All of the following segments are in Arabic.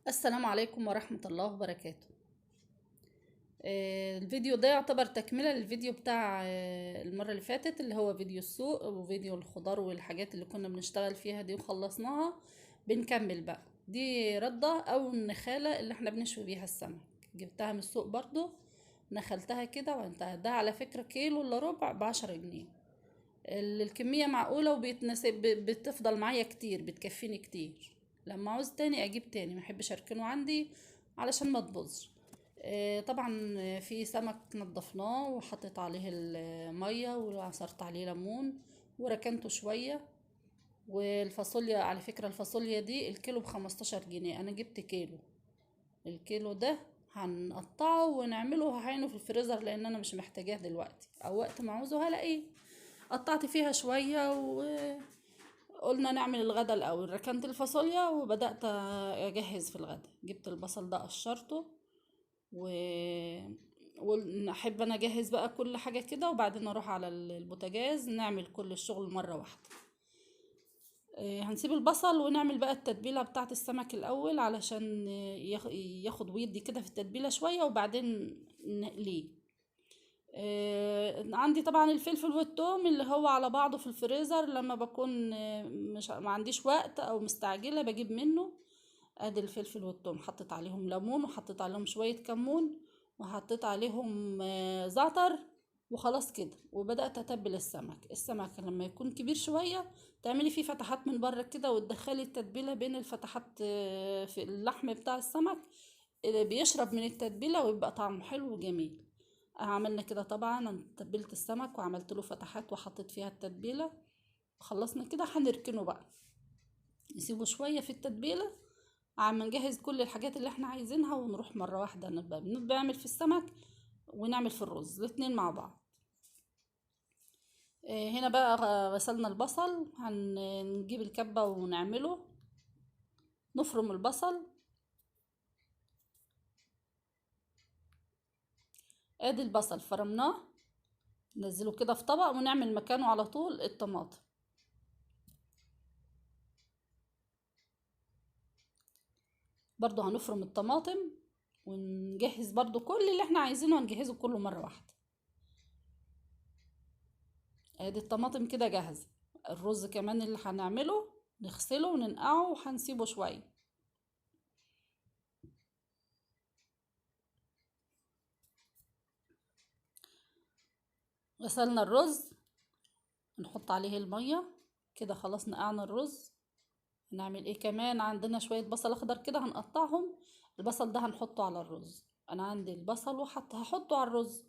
السلام عليكم ورحمة الله وبركاته. الفيديو ده يعتبر تكملة للفيديو بتاع المرة اللي فاتت، اللي هو فيديو السوق وفيديو الخضار والحاجات اللي كنا بنشتغل فيها دي وخلصناها. بنكمل بقى، دي ردة او النخالة اللي احنا بنشوي بيها السمك. جبتها من السوق برضو، نخلتها كده وانتهى. ده على فكرة كيلو الا ربع ب10 جنيه. الكمية معقولة وبيتناسب، بتفضل معايا كتير، بتكفيني كتير. لما عاوز تاني اجيب تاني، محبش اركنه عندي علشان ما تبوظش. طبعا في سمك نضفناه وحطيت عليه المية وعصرت عليه ليمون وركنته شوية. والفاصوليا، على فكرة الفاصوليا دي الكيلو ب15 جنيه، انا جبت كيلو. الكيلو ده هنقطعه ونعمله، هعينه في الفريزر لان انا مش محتاجاه دلوقتي، او وقت ما عاوزه هلاقيه. قطعت فيها شوية وقلنا نعمل الغدا الأول. ركنت الفاصوليا وبدأت أجهز في الغدا. جبت البصل ده قشرته و ونحب انا اجهز بقى كل حاجة كده، وبعدين اروح على البوتاجاز نعمل كل الشغل مرة واحدة. هنسيب البصل ونعمل بقى التتبيلة بتاعت السمك الأول، علشان ياخد ويدي كده في التتبيلة شوية، وبعدين نقليه. عندي طبعا الفلفل والثوم اللي هو على بعضه في الفريزر، لما بكون مش ما عنديش وقت او مستعجله بجيب منه. ادي الفلفل والثوم، حطيت عليهم ليمون وحطيت عليهم شويه كمون وحطيت عليهم زعتر. وخلاص كده، وبدات اتبل السمك لما يكون كبير شويه تعملي فيه فتحات من بره كده، وتدخلي التتبيله بين الفتحات في اللحم بتاع السمك. بيشرب من التتبيله ويبقى طعمه حلو وجميل. عملنا كده طبعا. انا تبلت السمك وعملت له فتحات وحطيت فيها التتبيله. خلصنا كده، هنركنه بقى، نسيبه شويه في التتبيله. عم نجهز كل الحاجات اللي احنا عايزينها ونروح مره واحده نبقى نعمل في السمك ونعمل في الرز الاتنين مع بعض. هنا بقى غسلنا البصل، هنجيب الكبه ونعمله. نفرم البصل. ادي البصل فرمناه، ننزله كده في طبق ونعمل مكانه على طول الطماطم. برضو هنفرم الطماطم ونجهز برضو كل اللي احنا عايزينه، هنجهزه كله مرة واحدة. ادي الطماطم كده جاهزة. الرز كمان اللي هنعمله نغسله وننقعه وهنسيبه شوية. غسلنا الرز، نحط عليه المية. كده خلاص نقعنا الرز. هنعمل ايه كمان؟ عندنا شوية بصل اخضر كده هنقطعهم. البصل ده هنحطه على الرز. انا عندي البصل هحطه على الرز.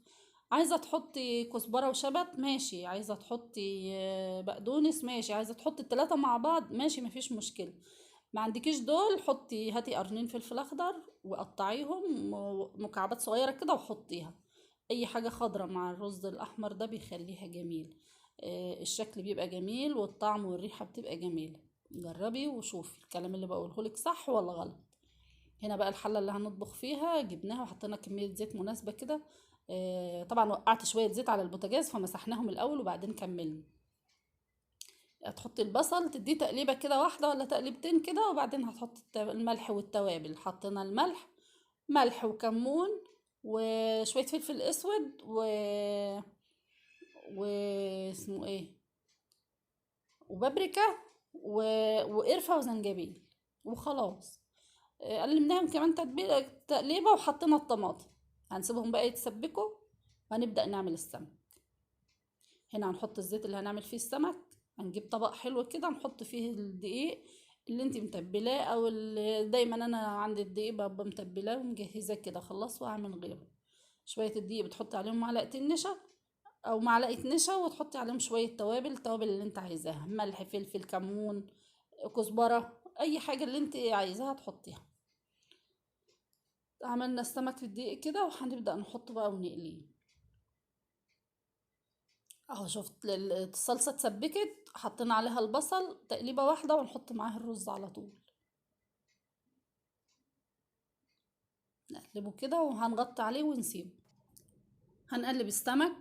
عايزة تحطي كزبرة وشبت ماشي، عايزة تحطي بقدونس ماشي، عايزة تحطي التلاتة مع بعض ماشي، مفيش مشكلة. ما عندكيش دول، هاتي قرنين فلفل اخضر وقطعيهم مكعبات صغيرة كده وحطيها. اي حاجة خضرة مع الرز الاحمر ده بيخليها جميل. الشكل بيبقى جميل والطعم والريحة بتبقى جميلة. جربي وشوفي الكلام اللي بقوله لك صح ولا غلط. هنا بقى الحلة اللي هنطبخ فيها جبناها وحطينا كمية زيت مناسبة كده. طبعا وقعت شوية زيت على البوتاجاز فمسحناهم الأول وبعدين كملنا. هتحطي البصل تديه تقليبة كده واحدة ولا تقليبتين كده، وبعدين هتحطي الملح والتوابل. حطينا الملح، ملح وكمون وشوية فلفل اسود و اسمه ايه، وبابريكا و... وقرفة وزنجبيل وخلاص. قلبناهم كمان تقليبة وحطينا الطماطم. هنسيبهم بقى يتسبكوا وهنبدأ نعمل السمك. هنا هنحط الزيت اللي هنعمل فيه السمك. هنجيب طبق حلو كده نحط فيه الدقيق اللي انت متبلاه، او دايما انا عندي الدقيق ببقى متبلاه ومجهزاه كده، خلاص واعمل غيره. شوية الدقيق بتحطي عليهم معلقتين نشا او معلقة نشا، وتحطي عليهم شوية التوابل اللي انت عايزاها، ملح فلفل كمون كزبرة، اي حاجة اللي انت عايزاها تحطيها. عملنا السمك في الدقيق كده وهنبدأ نحطه بقى ونقليه. اهو شفت الصلصة اتسبكت، حطينا عليها البصل تقليبة واحدة ونحط معاها الرز على طول. نقلبه كده وهنغطي عليه ونسيبه. هنقلب السمك.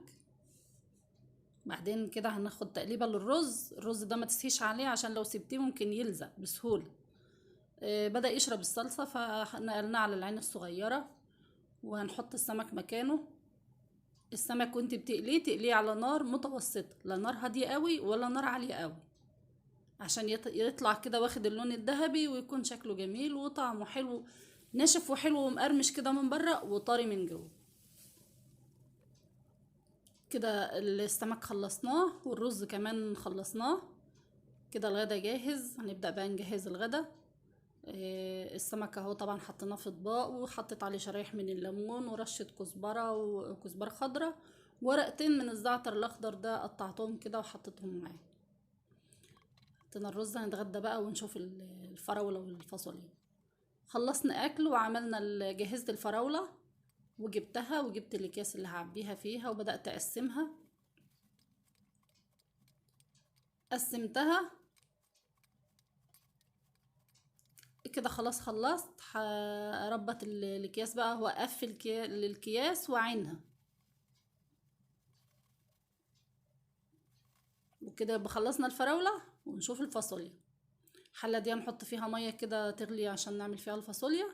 بعدين كده هناخد تقليبة للرز. الرز ده ما تسهيش عليه عشان لو سبتيه ممكن يلزق بسهولة. بدأ يشرب الصلصة، فنقلناه على العين الصغيرة وهنحط السمك مكانه. السمك وانت بتقليه تقليه على نار متوسطة، لا نار هادية قوي ولا نار عالية قوي، عشان يطلع كده واخد اللون الذهبي ويكون شكله جميل وطعمه حلو، ناشف وحلو ومقرمش كده من بره وطري من جوه. كده السمك خلصناه والرز كمان خلصناه. كده الغدا جاهز، هنبدأ بقى نجهز الغدا. السمك اهو طبعا حطيناه في اطباق، وحطيت عليه شرايح من الليمون ورشة كزبرة وكزبرة خضراء، ورقتين من الزعتر الاخضر ده قطعتهم كده وحطيتهم معاه. حطينا الرز، هنتغدى بقى ونشوف الفراولة والفاصوليا. خلصنا اكل وعملنا جهزت الفراولة وجبتها وجبت الاكياس اللي هعبيها فيها وبدأت اقسمها. قسمتها كده خلاص، خلصت هربط الاكياس بقى واقفل الكياس وعينها. وكده يبقى خلصنا الفراولة ونشوف الفاصوليا. الحلة دي هنحط فيها مية كده تغلي عشان نعمل فيها الفاصوليا.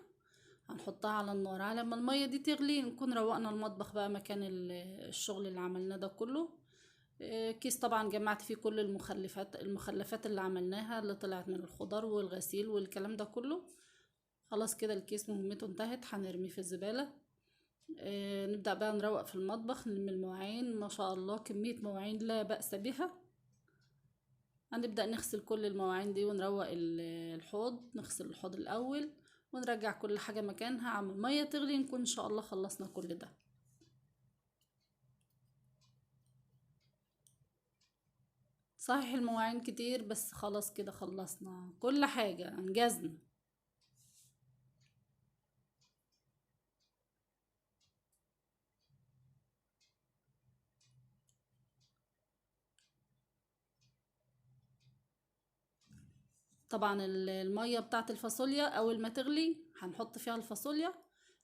هنحطها على النار، على ما المية دي تغلي نكون روقنا المطبخ بقى مكان الشغل اللي عملناه ده كله. كيس طبعا جمعت فيه كل المخلفات اللي عملناها، اللي طلعت من الخضار والغسيل والكلام ده كله. خلاص كده الكيس مهمته انتهت، هنرميه في الزبالة. نبدأ بقى نروق في المطبخ، نلم المواعين، ما شاء الله كمية مواعين لا بأس بها. هنبدأ نغسل كل المواعين دي ونروق الحوض، نغسل الحوض الأول ونرجع كل حاجة مكانها، عم المية تغلي نكون إن شاء الله خلصنا كل ده. صحيح المواعين كتير بس خلاص كده خلصنا كل حاجة، انجزنا. طبعا المية بتاعت الفاصوليا أول ما تغلي هنحط فيها الفاصوليا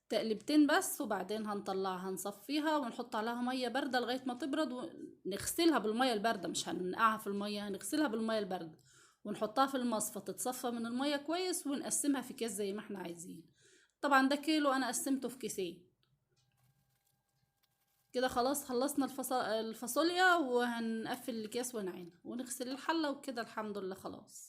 تقلبتين بس، وبعدين هنطلعها نصفيها ونحط عليها مية باردة لغاية ما تبرد، ونغسلها بالمية الباردة، مش هننقعها في المية، هنغسلها بالمية الباردة ونحطها في المصفى تتصفى من المية كويس، ونقسمها في كيس زي ما احنا عايزين. طبعا ده كيلو، انا قسمته في كيسين. كده خلاص خلصنا الفاصوليا، وهنقفل الكيس ونعينها ونغسل الحلة، وكده الحمد لله خلاص.